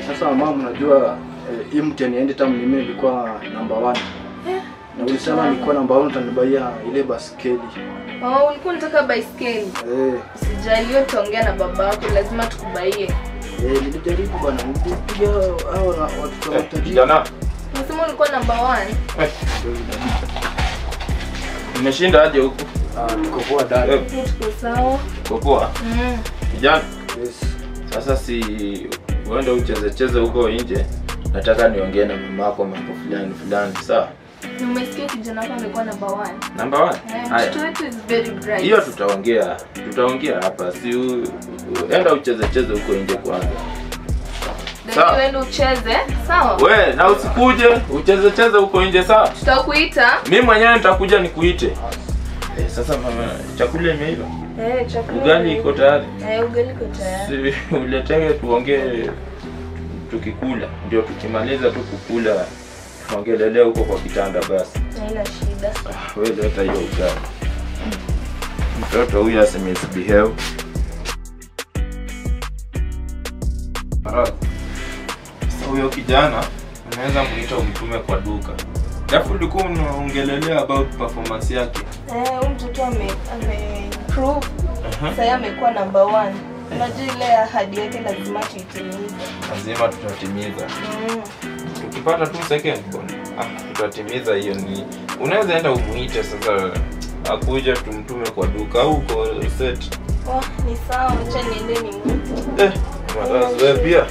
Sasa mama unajua hii mtihani ende tamu mimi nilikuwa number 1. Na ulisema nilikuwa number 1 utanibaia ile baskeli. Ulikuwa unataka baiskeli? Usijali, wewe tuongea na babako, lazima tukubaie. Nilijaribu bwana, nilipiga hao na watu wa kijana. Unasema ulikuwa number 1? Umeshinda aje huko? Tuko poa dada. Tuko sawa. Tuko poa. Kijana. Yes. Sasa si uende ucheze huko nje. Nataka niongee na mamako mambo fulani, sawa? Umesikia kijana wako alikuwa number 1? Number 1? Haya. Mtoto wetu is very bright. Hiyo tutaongea hapa. Si enda ucheze huko nje kwanza. Sawa. Uende ucheze, sawa? Wewe na usikuje ucheze huko nje, sawa? Tutakuita. Mimi mwenyewe nitakuja nikuite. Sasa mama, chakula imeiva? Chakula. Ugali iko tayari? Ugali iko tayari. Uletenge tuongee tukikula. Ndio tukimaliza tu kukula tuongelelea huko kwa kitanda basi. Haina shida. Wewe leta hiyo ugali. Mtoto huyu asemisbehave. Sasa huyo kijana unaweza muita umtume kwa duka. Alafu ulikuwa unaongelelea about performance yake. Huyu mtoto ame-improve. Sasa amekuwa number 1. Unajua ile ahadi yake lazima tuitimize. Lazima tutatimiza. Tukipata tu second bond, tutatimiza hiyo ni. Unaweza enda umuite sasa akuje tumtume kwa duka au uko set. Ni sawa, acha niende nimuite. Matazo wewe pia.